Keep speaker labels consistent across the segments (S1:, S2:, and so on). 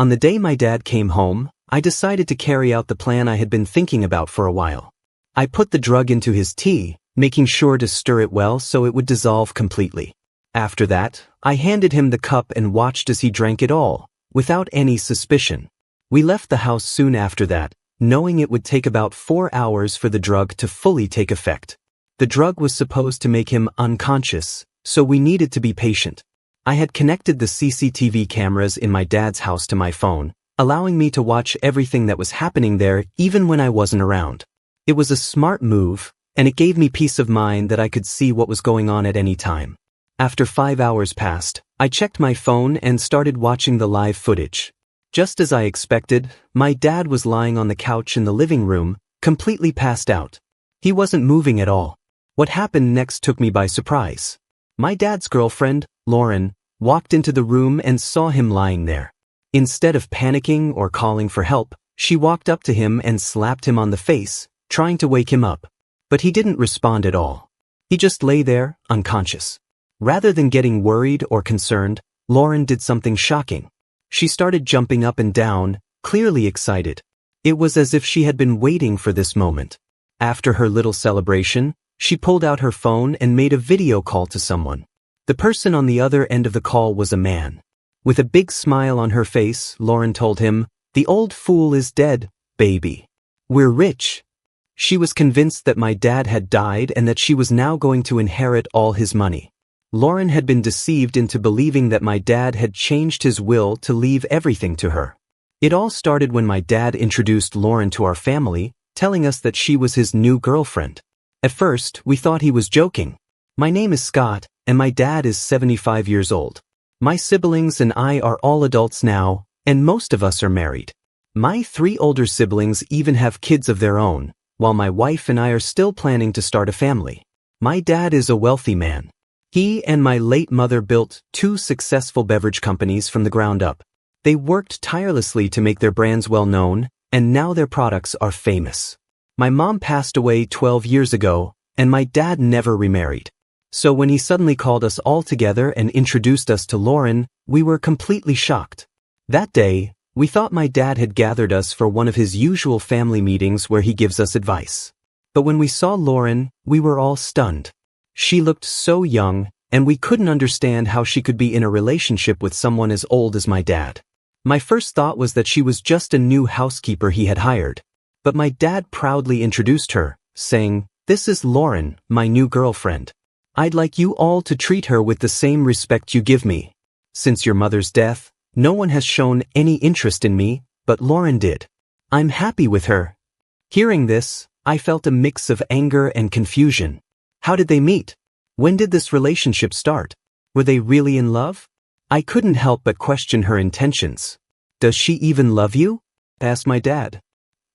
S1: On the day my dad came home, I decided to carry out the plan I had been thinking about for a while. I put the drug into his tea, making sure to stir it well so it would dissolve completely. After that, I handed him the cup and watched as he drank it all, without any suspicion. We left the house soon after that, knowing it would take about 4 hours for the drug to fully take effect. The drug was supposed to make him unconscious, so we needed to be patient. I had connected the CCTV cameras in my dad's house to my phone, allowing me to watch everything that was happening there even when I wasn't around. It was a smart move, and it gave me peace of mind that I could see what was going on at any time. After 5 hours passed, I checked my phone and started watching the live footage. Just as I expected, my dad was lying on the couch in the living room, completely passed out. He wasn't moving at all. What happened next took me by surprise. My dad's girlfriend, Lauren, walked into the room and saw him lying there. Instead of panicking or calling for help, she walked up to him and slapped him on the face, trying to wake him up. But he didn't respond at all. He just lay there, unconscious. Rather than getting worried or concerned, Lauren did something shocking. She started jumping up and down, clearly excited. It was as if she had been waiting for this moment. After her little celebration, she pulled out her phone and made a video call to someone. The person on the other end of the call was a man. With a big smile on her face, Lauren told him, "The old fool is dead, baby. We're rich." She was convinced that my dad had died and that she was now going to inherit all his money. Lauren had been deceived into believing that my dad had changed his will to leave everything to her. It all started when my dad introduced Lauren to our family, telling us that she was his new girlfriend. At first, we thought he was joking. My name is Scott, and my dad is 75 years old. My siblings and I are all adults now, and most of us are married. My 3 older siblings even have kids of their own, while my wife and I are still planning to start a family. My dad is a wealthy man. He and my late mother built 2 successful beverage companies from the ground up. They worked tirelessly to make their brands well known, and now their products are famous. My mom passed away 12 years ago, and my dad never remarried. So when he suddenly called us all together and introduced us to Lauren, we were completely shocked. That day, we thought my dad had gathered us for one of his usual family meetings where he gives us advice. But when we saw Lauren, we were all stunned. She looked so young, and we couldn't understand how she could be in a relationship with someone as old as my dad. My first thought was that she was just a new housekeeper he had hired. But my dad proudly introduced her, saying, "This is Lauren, my new girlfriend. I'd like you all to treat her with the same respect you give me. Since your mother's death, no one has shown any interest in me, but Lauren did. I'm happy with her." Hearing this, I felt a mix of anger and confusion. How did they meet? When did this relationship start? Were they really in love? I couldn't help but question her intentions. "Does she even love you?" asked my dad.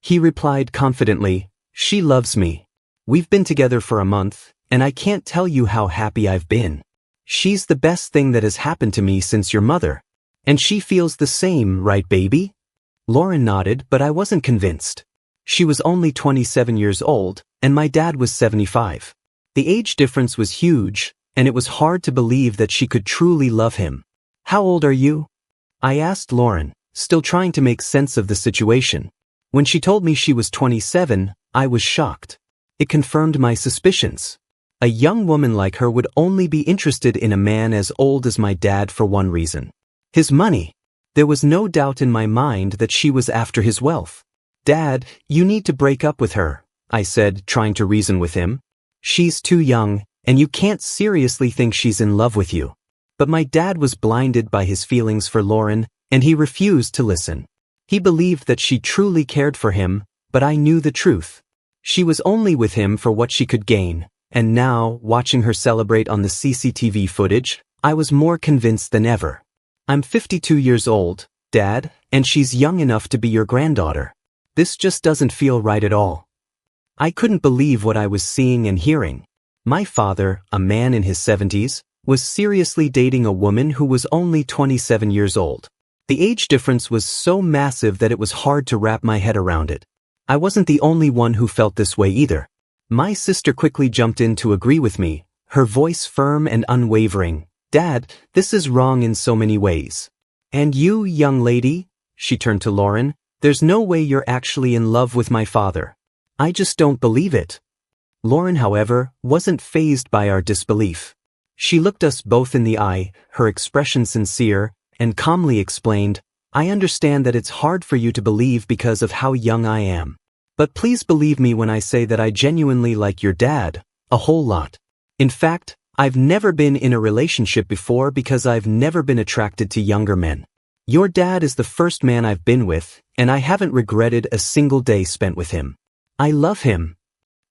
S1: He replied confidently, "She loves me. We've been together for a month, and I can't tell you how happy I've been. She's the best thing that has happened to me since your mother. And she feels the same, right, baby?" Lauren nodded, but I wasn't convinced. She was only 27 years old, and my dad was 75. The age difference was huge, and it was hard to believe that she could truly love him. "How old are you?" I asked Lauren, still trying to make sense of the situation. When she told me she was 27, I was shocked. It confirmed my suspicions. A young woman like her would only be interested in a man as old as my dad for one reason: his money. There was no doubt in my mind that she was after his wealth. "Dad, you need to break up with her," I said, trying to reason with him. "She's too young, and you can't seriously think she's in love with you." But my dad was blinded by his feelings for Lauren, and he refused to listen. He believed that she truly cared for him, but I knew the truth. She was only with him for what she could gain, and now, watching her celebrate on the CCTV footage, I was more convinced than ever. "I'm 52 years old, Dad, and she's young enough to be your granddaughter. This just doesn't feel right at all." I couldn't believe what I was seeing and hearing. My father, a man in his 70s, was seriously dating a woman who was only 27 years old. The age difference was so massive that it was hard to wrap my head around it. I wasn't the only one who felt this way either. My sister quickly jumped in to agree with me, her voice firm and unwavering. "Dad, this is wrong in so many ways. And you, young lady, she turned to Lauren. "There's no way you're actually in love with my father. I just don't believe it." Lauren, however, wasn't fazed by our disbelief. She looked us both in the eye, her expression sincere, and calmly explained, "I understand that it's hard for you to believe because of how young I am. But please believe me when I say that I genuinely like your dad, a whole lot. In fact, I've never been in a relationship before because I've never been attracted to younger men. Your dad is the first man I've been with, and I haven't regretted a single day spent with him. I love him."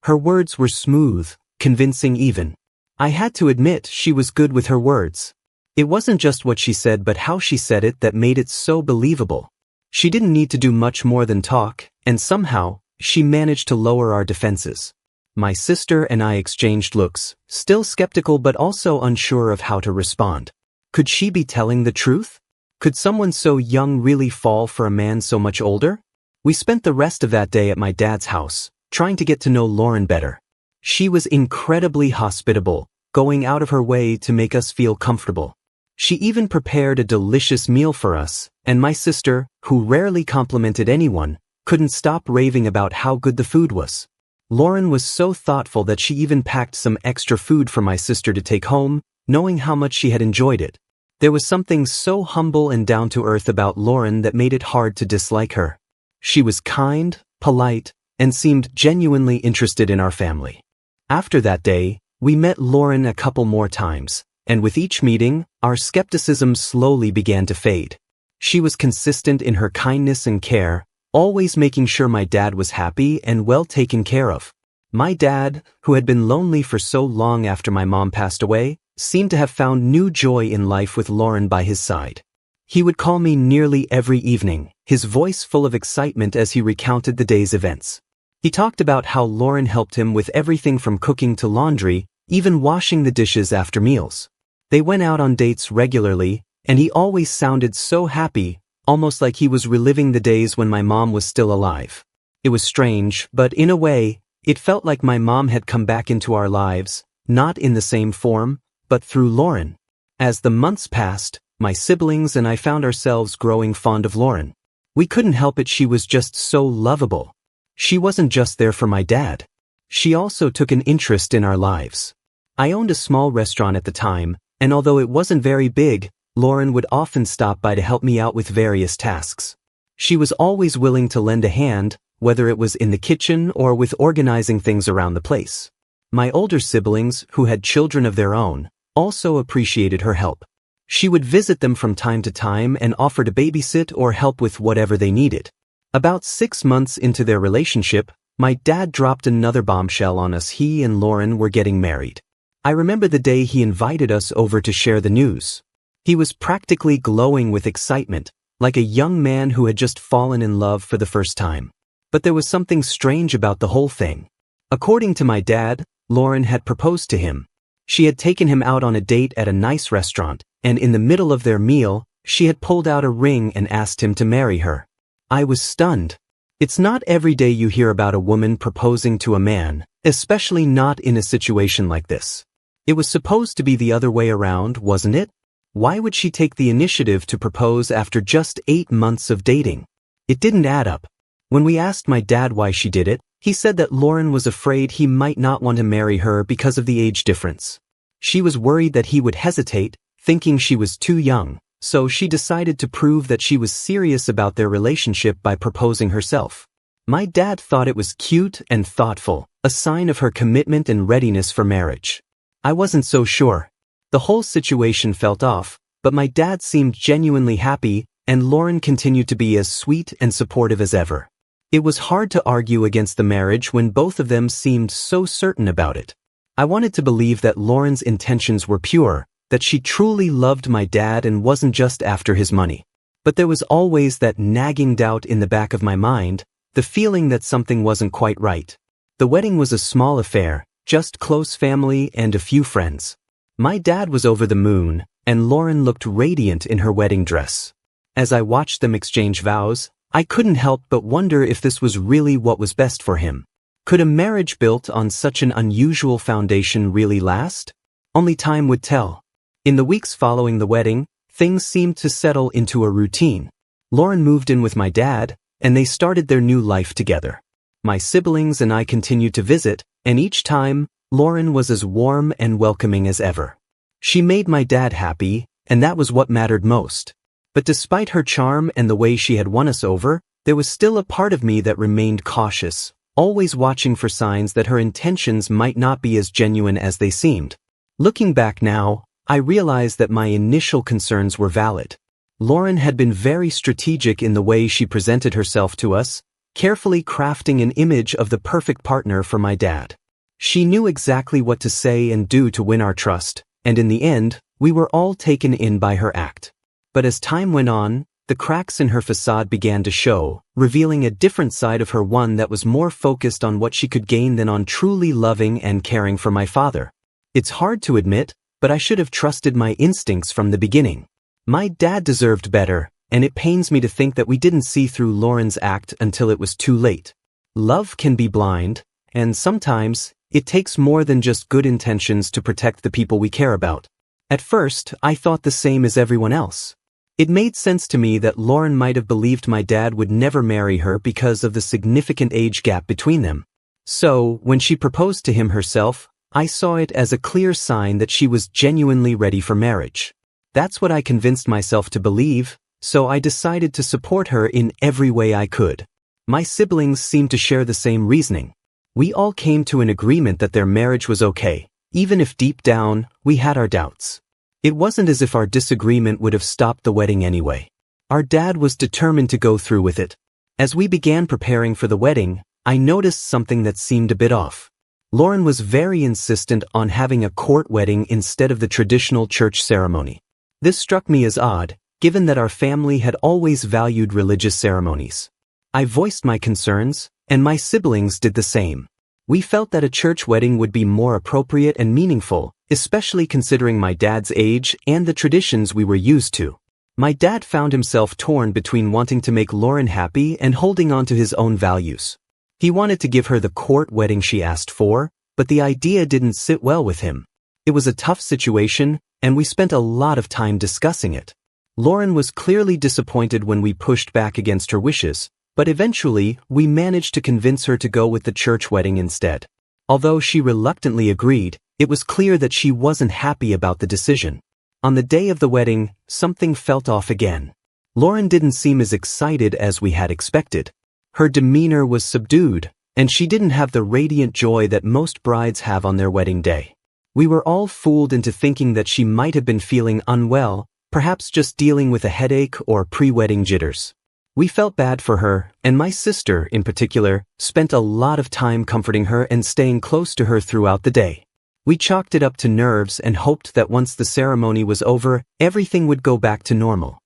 S1: Her words were smooth, convincing even. I had to admit she was good with her words. It wasn't just what she said but how she said it that made it so believable. She didn't need to do much more than talk, and somehow, she managed to lower our defenses. My sister and I exchanged looks, still skeptical but also unsure of how to respond. Could she be telling the truth? Could someone so young really fall for a man so much older? We spent the rest of that day at my dad's house, trying to get to know Lauren better. She was incredibly hospitable, going out of her way to make us feel comfortable. She even prepared a delicious meal for us, and my sister, who rarely complimented anyone, couldn't stop raving about how good the food was. Lauren was so thoughtful that she even packed some extra food for my sister to take home, knowing how much she had enjoyed it. There was something so humble and down-to-earth about Lauren that made it hard to dislike her. She was kind, polite, and seemed genuinely interested in our family. After that day, we met Lauren a couple more times, and with each meeting, our skepticism slowly began to fade. She was consistent in her kindness and care, always making sure my dad was happy and well taken care of. My dad, who had been lonely for so long after my mom passed away, seemed to have found new joy in life with Lauren by his side. He would call me nearly every evening, his voice full of excitement as he recounted the day's events. He talked about how Lauren helped him with everything from cooking to laundry, even washing the dishes after meals. They went out on dates regularly, and he always sounded so happy, almost like he was reliving the days when my mom was still alive. It was strange, but in a way, it felt like my mom had come back into our lives, not in the same form, but through Lauren. As the months passed, my siblings and I found ourselves growing fond of Lauren. We couldn't help it, she was just so lovable. She wasn't just there for my dad. She also took an interest in our lives. I owned a small restaurant at the time, and although it wasn't very big, Lauren would often stop by to help me out with various tasks. She was always willing to lend a hand, whether it was in the kitchen or with organizing things around the place. My older siblings, who had children of their own, also appreciated her help. She would visit them from time to time and offer to babysit or help with whatever they needed. About 6 months into their relationship, my dad dropped another bombshell on us. He and Lauren were getting married. I remember the day he invited us over to share the news. He was practically glowing with excitement, like a young man who had just fallen in love for the first time. But there was something strange about the whole thing. According to my dad, Lauren had proposed to him. She had taken him out on a date at a nice restaurant, and in the middle of their meal, she had pulled out a ring and asked him to marry her. I was stunned. It's not every day you hear about a woman proposing to a man, especially not in a situation like this. It was supposed to be the other way around, wasn't it? Why would she take the initiative to propose after just 8 months of dating? It didn't add up. When we asked my dad why she did it, he said that Lauren was afraid he might not want to marry her because of the age difference. She was worried that he would hesitate, thinking she was too young, so she decided to prove that she was serious about their relationship by proposing herself. My dad thought it was cute and thoughtful, a sign of her commitment and readiness for marriage. I wasn't so sure. The whole situation felt off, but my dad seemed genuinely happy, and Lauren continued to be as sweet and supportive as ever. It was hard to argue against the marriage when both of them seemed so certain about it. I wanted to believe that Lauren's intentions were pure, that she truly loved my dad and wasn't just after his money. But there was always that nagging doubt in the back of my mind, the feeling that something wasn't quite right. The wedding was a small affair, just close family and a few friends. My dad was over the moon, and Lauren looked radiant in her wedding dress. As I watched them exchange vows, I couldn't help but wonder if this was really what was best for him. Could a marriage built on such an unusual foundation really last? Only time would tell. In the weeks following the wedding, things seemed to settle into a routine. Lauren moved in with my dad, and they started their new life together. My siblings and I continued to visit, and each time, Lauren was as warm and welcoming as ever. She made my dad happy, and that was what mattered most. But despite her charm and the way she had won us over, there was still a part of me that remained cautious, always watching for signs that her intentions might not be as genuine as they seemed. Looking back now, I realized that my initial concerns were valid. Lauren had been very strategic in the way she presented herself to us, carefully crafting an image of the perfect partner for my dad. She knew exactly what to say and do to win our trust, and in the end, we were all taken in by her act. But as time went on, the cracks in her facade began to show, revealing a different side of her, one that was more focused on what she could gain than on truly loving and caring for my father. It's hard to admit, but I should have trusted my instincts from the beginning. My dad deserved better, and it pains me to think that we didn't see through Lauren's act until it was too late. Love can be blind, and sometimes, it takes more than just good intentions to protect the people we care about. At first, I thought the same as everyone else. It made sense to me that Lauren might have believed my dad would never marry her because of the significant age gap between them. So, when she proposed to him herself, I saw it as a clear sign that she was genuinely ready for marriage. That's what I convinced myself to believe, so I decided to support her in every way I could. My siblings seemed to share the same reasoning. We all came to an agreement that their marriage was okay, even if deep down, we had our doubts. It wasn't as if our disagreement would have stopped the wedding anyway. Our dad was determined to go through with it. As we began preparing for the wedding, I noticed something that seemed a bit off. Lauren was very insistent on having a court wedding instead of the traditional church ceremony. This struck me as odd, given that our family had always valued religious ceremonies. I voiced my concerns, and my siblings did the same. We felt that a church wedding would be more appropriate and meaningful, especially considering my dad's age and the traditions we were used to. My dad found himself torn between wanting to make Lauren happy and holding on to his own values. He wanted to give her the court wedding she asked for, but the idea didn't sit well with him. It was a tough situation, and we spent a lot of time discussing it. Lauren was clearly disappointed when we pushed back against her wishes, but eventually, we managed to convince her to go with the church wedding instead. Although she reluctantly agreed, it was clear that she wasn't happy about the decision. On the day of the wedding, something felt off again. Lauren didn't seem as excited as we had expected. Her demeanor was subdued, and she didn't have the radiant joy that most brides have on their wedding day. We were all fooled into thinking that she might have been feeling unwell, perhaps just dealing with a headache or pre-wedding jitters. We felt bad for her, and my sister, in particular, spent a lot of time comforting her and staying close to her throughout the day. We chalked it up to nerves and hoped that once the ceremony was over, everything would go back to normal.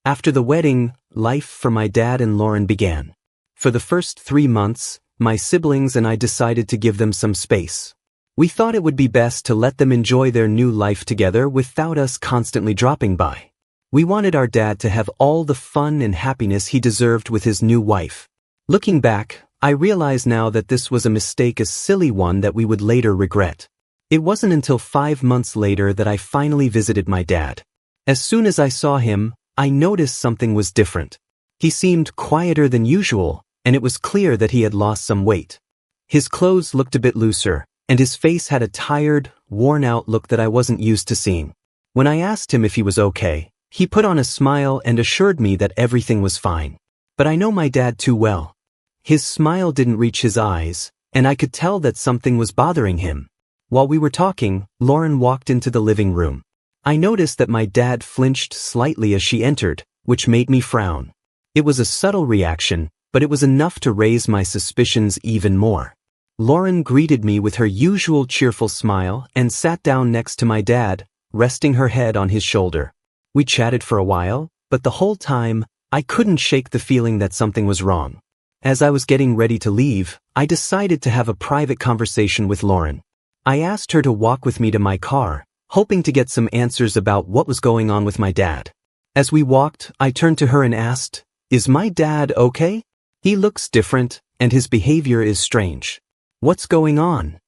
S1: After the wedding, life for my dad and Lauren began. For the first 3 months, my siblings and I decided to give them some space. We thought it would be best to let them enjoy their new life together without us constantly dropping by. We wanted our dad to have all the fun and happiness he deserved with his new wife. Looking back, I realize now that this was a mistake, a silly one that we would later regret. It wasn't until 5 months later that I finally visited my dad. As soon as I saw him, I noticed something was different. He seemed quieter than usual, and it was clear that he had lost some weight. His clothes looked a bit looser, and his face had a tired, worn-out look that I wasn't used to seeing. When I asked him if he was okay, he put on a smile and assured me that everything was fine. But I know my dad too well. His smile didn't reach his eyes, and I could tell that something was bothering him. While we were talking, Lauren walked into the living room. I noticed that my dad flinched slightly as she entered, which made me frown. It was a subtle reaction, but it was enough to raise my suspicions even more. Lauren greeted me with her usual cheerful smile and sat down next to my dad, resting her head on his shoulder. We chatted for a while, but the whole time, I couldn't shake the feeling that something was wrong. As I was getting ready to leave, I decided to have a private conversation with Lauren. I asked her to walk with me to my car, hoping to get some answers about what was going on with my dad. As we walked, I turned to her and asked, "Is my dad okay? He looks different, and his behavior is strange. What's going on?"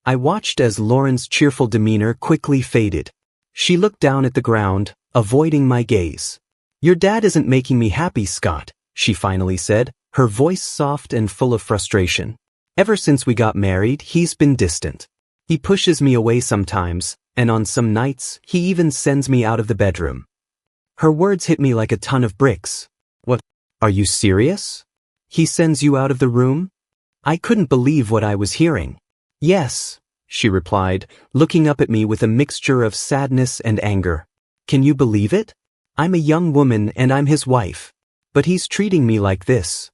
S1: I watched as Lauren's cheerful demeanor quickly faded. She looked down at the ground, avoiding my gaze. "Your dad isn't making me happy, Scott," she finally said, her voice soft and full of frustration. "Ever since we got married, he's been distant. He pushes me away sometimes, and on some nights, he even sends me out of the bedroom." Her words hit me like a ton of bricks. "What? Are you serious? He sends you out of the room?" I couldn't believe what I was hearing. "Yes," she replied, looking up at me with a mixture of sadness and anger. "Can you believe it? I'm a young woman and I'm his wife. But he's treating me like this."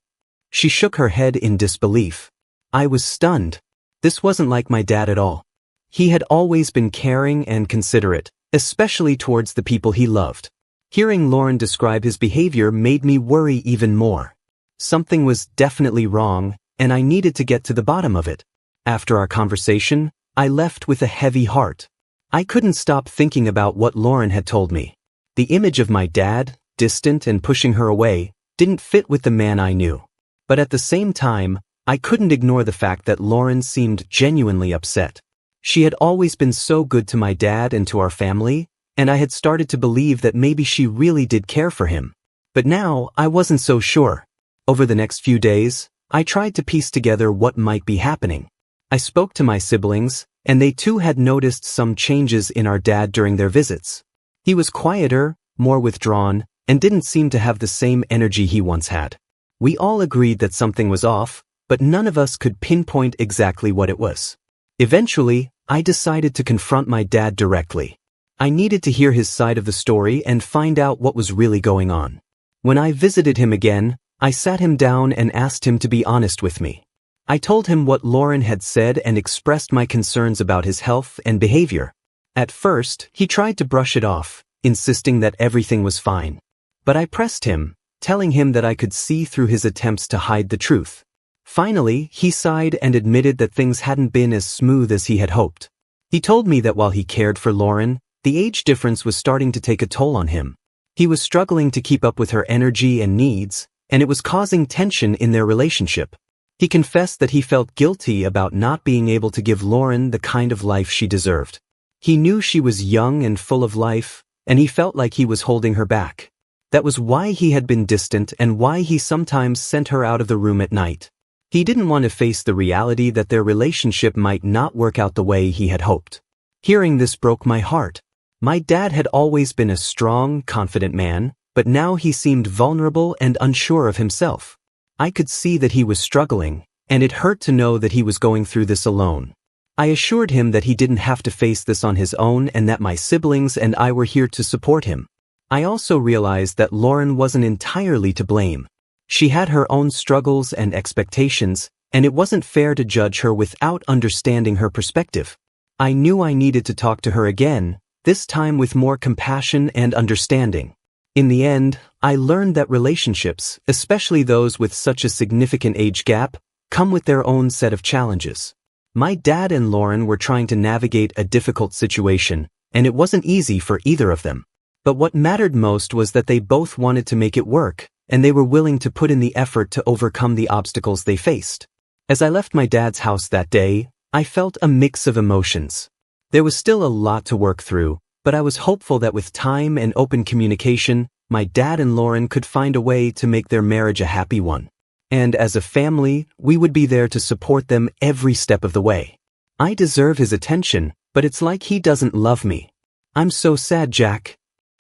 S1: She shook her head in disbelief. I was stunned. This wasn't like my dad at all. He had always been caring and considerate, especially towards the people he loved. Hearing Lauren describe his behavior made me worry even more. Something was definitely wrong, and I needed to get to the bottom of it. After our conversation, I left with a heavy heart. I couldn't stop thinking about what Lauren had told me. The image of my dad, distant and pushing her away, didn't fit with the man I knew. But at the same time, I couldn't ignore the fact that Lauren seemed genuinely upset. She had always been so good to my dad and to our family, and I had started to believe that maybe she really did care for him. But now, I wasn't so sure. Over the next few days, I tried to piece together what might be happening. I spoke to my siblings, and they too had noticed some changes in our dad during their visits. He was quieter, more withdrawn, and didn't seem to have the same energy he once had. We all agreed that something was off, but none of us could pinpoint exactly what it was. Eventually, I decided to confront my dad directly. I needed to hear his side of the story and find out what was really going on. When I visited him again, I sat him down and asked him to be honest with me. I told him what Lauren had said and expressed my concerns about his health and behavior. At first, he tried to brush it off, insisting that everything was fine. But I pressed him, telling him that I could see through his attempts to hide the truth. Finally, he sighed and admitted that things hadn't been as smooth as he had hoped. He told me that while he cared for Lauren, the age difference was starting to take a toll on him. He was struggling to keep up with her energy and needs, and it was causing tension in their relationship. He confessed that he felt guilty about not being able to give Lauren the kind of life she deserved. He knew she was young and full of life, and he felt like he was holding her back. That was why he had been distant and why he sometimes sent her out of the room at night. He didn't want to face the reality that their relationship might not work out the way he had hoped. Hearing this broke my heart. My dad had always been a strong, confident man, but now he seemed vulnerable and unsure of himself. I could see that he was struggling, and it hurt to know that he was going through this alone. I assured him that he didn't have to face this on his own and that my siblings and I were here to support him. I also realized that Lauren wasn't entirely to blame. She had her own struggles and expectations, and it wasn't fair to judge her without understanding her perspective. I knew I needed to talk to her again, this time with more compassion and understanding. In the end, I learned that relationships, especially those with such a significant age gap, come with their own set of challenges. My dad and Lauren were trying to navigate a difficult situation, and it wasn't easy for either of them. But what mattered most was that they both wanted to make it work, and they were willing to put in the effort to overcome the obstacles they faced. As I left my dad's house that day, I felt a mix of emotions. There was still a lot to work through, but I was hopeful that with time and open communication, my dad and Lauren could find a way to make their marriage a happy one. And as a family, we would be there to support them every step of the way. I deserve his attention, but it's like he doesn't love me. I'm so sad, Jack.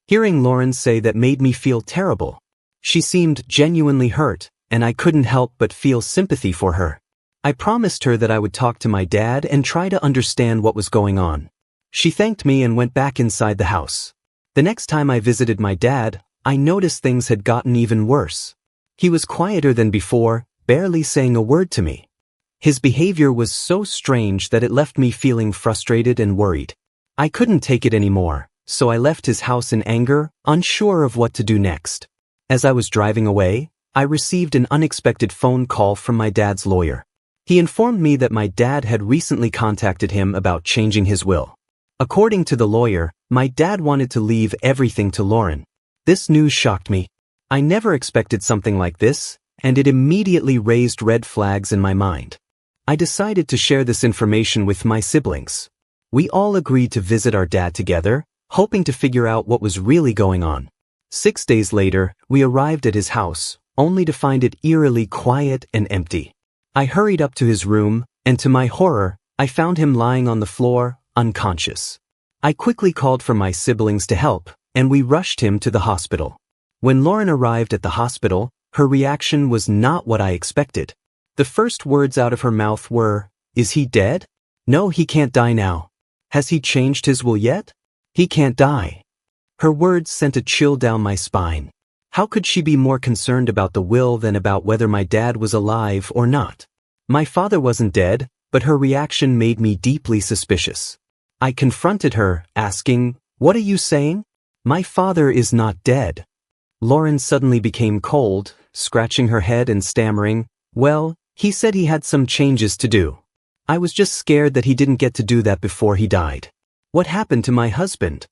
S1: Hearing Lauren say that made me feel terrible. She seemed genuinely hurt, and I couldn't help but feel sympathy for her. I promised her that I would talk to my dad and try to understand what was going on. She thanked me and went back inside the house. The next time I visited my dad, I noticed things had gotten even worse. He was quieter than before, barely saying a word to me. His behavior was so strange that it left me feeling frustrated and worried. I couldn't take it anymore, so I left his house in anger, unsure of what to do next. As I was driving away, I received an unexpected phone call from my dad's lawyer. He informed me that my dad had recently contacted him about changing his will. According to the lawyer, my dad wanted to leave everything to Lauren. This news shocked me. I never expected something like this, and it immediately raised red flags in my mind. I decided to share this information with my siblings. We all agreed to visit our dad together, hoping to figure out what was really going on. 6 days later, we arrived at his house, only to find it eerily quiet and empty. I hurried up to his room, and to my horror, I found him lying on the floor, unconscious. I quickly called for my siblings to help, and we rushed him to the hospital. When Lauren arrived at the hospital, her reaction was not what I expected. The first words out of her mouth were, "Is he dead? No, he can't die now. Has he changed his will yet? He can't die." Her words sent a chill down my spine. How could she be more concerned about the will than about whether my dad was alive or not? My father wasn't dead, but her reaction made me deeply suspicious. I confronted her, asking, "What are you saying? My father is not dead." Lauren suddenly became cold, scratching her head and stammering, "Well, he said he had some changes to do. I was just scared that he didn't get to do that before he died. What happened to my husband?"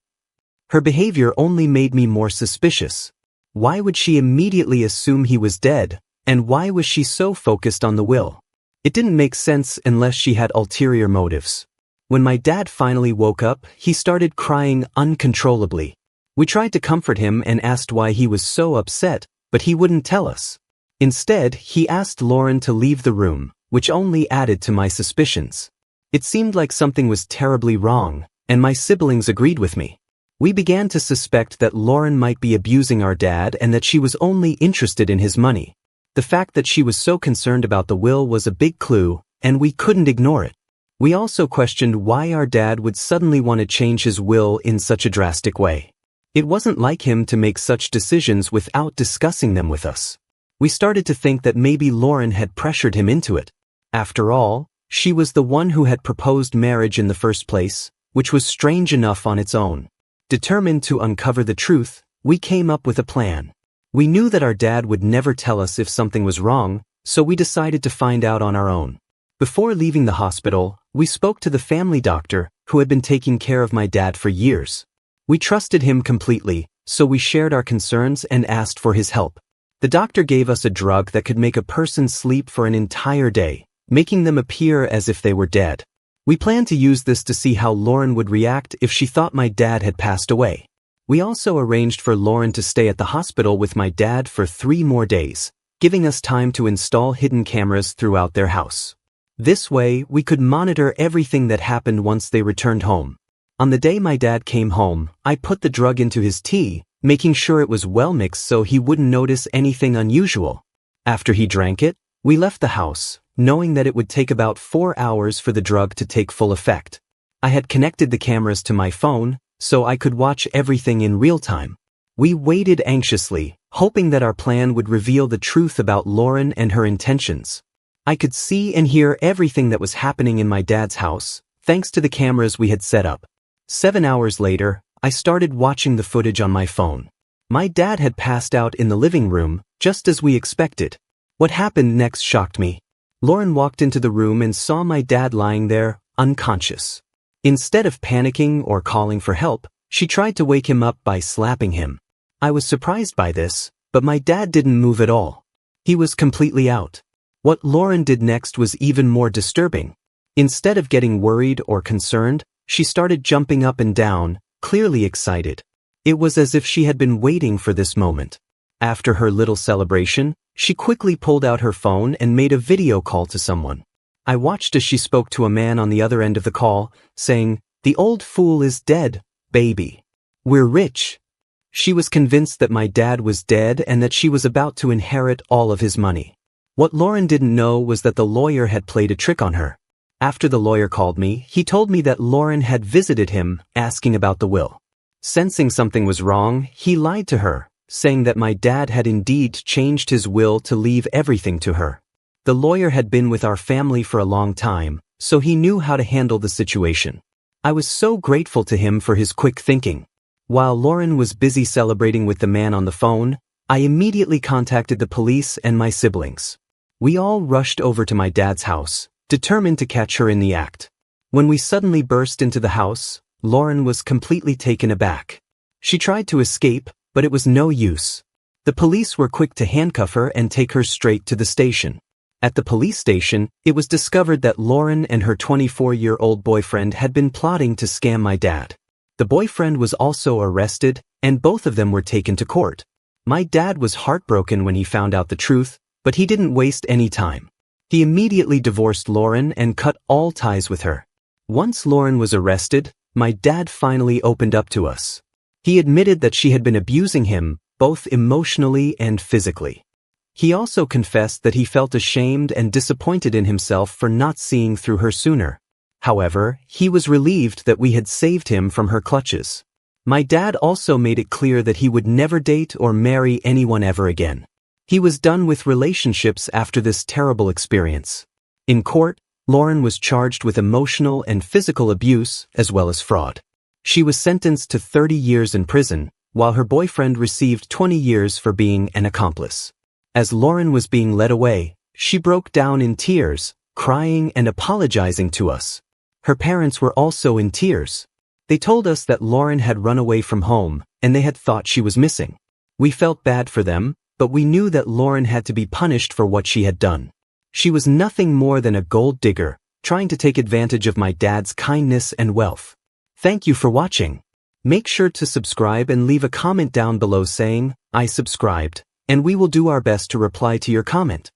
S1: Her behavior only made me more suspicious. Why would she immediately assume he was dead, and why was she so focused on the will? It didn't make sense unless she had ulterior motives. When my dad finally woke up, he started crying uncontrollably. We tried to comfort him and asked why he was so upset, but he wouldn't tell us. Instead, he asked Lauren to leave the room, which only added to my suspicions. It seemed like something was terribly wrong, and my siblings agreed with me. We began to suspect that Lauren might be abusing our dad and that she was only interested in his money. The fact that she was so concerned about the will was a big clue, and we couldn't ignore it. We also questioned why our dad would suddenly want to change his will in such a drastic way. It wasn't like him to make such decisions without discussing them with us. We started to think that maybe Lauren had pressured him into it. After all, she was the one who had proposed marriage in the first place, which was strange enough on its own. Determined to uncover the truth, we came up with a plan. We knew that our dad would never tell us if something was wrong, so we decided to find out on our own. Before leaving the hospital, we spoke to the family doctor who had been taking care of my dad for years. We trusted him completely, so we shared our concerns and asked for his help. The doctor gave us a drug that could make a person sleep for an entire day, making them appear as if they were dead. We planned to use this to see how Lauren would react if she thought my dad had passed away. We also arranged for Lauren to stay at the hospital with my dad for 3 more days, giving us time to install hidden cameras throughout their house. This way, we could monitor everything that happened once they returned home. On the day my dad came home, I put the drug into his tea, making sure it was well mixed so he wouldn't notice anything unusual. After he drank it, we left the house, knowing that it would take about 4 hours for the drug to take full effect. I had connected the cameras to my phone, so I could watch everything in real time. We waited anxiously, hoping that our plan would reveal the truth about Lauren and her intentions. I could see and hear everything that was happening in my dad's house, thanks to the cameras we had set up. 7 hours later, I started watching the footage on my phone. My dad had passed out in the living room, just as we expected. What happened next shocked me. Lauren walked into the room and saw my dad lying there, unconscious. Instead of panicking or calling for help, she tried to wake him up by slapping him. I was surprised by this, but my dad didn't move at all. He was completely out. What Lauren did next was even more disturbing. Instead of getting worried or concerned, she started jumping up and down, clearly excited. It was as if she had been waiting for this moment. After her little celebration, she quickly pulled out her phone and made a video call to someone. I watched as she spoke to a man on the other end of the call, saying, "The old fool is dead, baby. We're rich." She was convinced that my dad was dead and that she was about to inherit all of his money. What Lauren didn't know was that the lawyer had played a trick on her. After the lawyer called me, he told me that Lauren had visited him, asking about the will. Sensing something was wrong, he lied to her, saying that my dad had indeed changed his will to leave everything to her. The lawyer had been with our family for a long time, so he knew how to handle the situation. I was so grateful to him for his quick thinking. While Lauren was busy celebrating with the man on the phone, I immediately contacted the police and my siblings. We all rushed over to my dad's house, determined to catch her in the act. When we suddenly burst into the house, Lauren was completely taken aback. She tried to escape, but it was no use. The police were quick to handcuff her and take her straight to the station. At the police station, it was discovered that Lauren and her 24-year-old boyfriend had been plotting to scam my dad. The boyfriend was also arrested, and both of them were taken to court. My dad was heartbroken when he found out the truth, but he didn't waste any time. He immediately divorced Lauren and cut all ties with her. Once Lauren was arrested, my dad finally opened up to us. He admitted that she had been abusing him, both emotionally and physically. He also confessed that he felt ashamed and disappointed in himself for not seeing through her sooner. However, he was relieved that we had saved him from her clutches. My dad also made it clear that he would never date or marry anyone ever again. He was done with relationships after this terrible experience. In court, Lauren was charged with emotional and physical abuse as well as fraud. She was sentenced to 30 years in prison, while her boyfriend received 20 years for being an accomplice. As Lauren was being led away, she broke down in tears, crying and apologizing to us. Her parents were also in tears. They told us that Lauren had run away from home, and they had thought she was missing. We felt bad for them, but we knew that Lauren had to be punished for what she had done. She was nothing more than a gold digger, trying to take advantage of my dad's kindness and wealth. Thank you for watching. Make sure to subscribe and leave a comment down below saying, "I subscribed," and we will do our best to reply to your comment.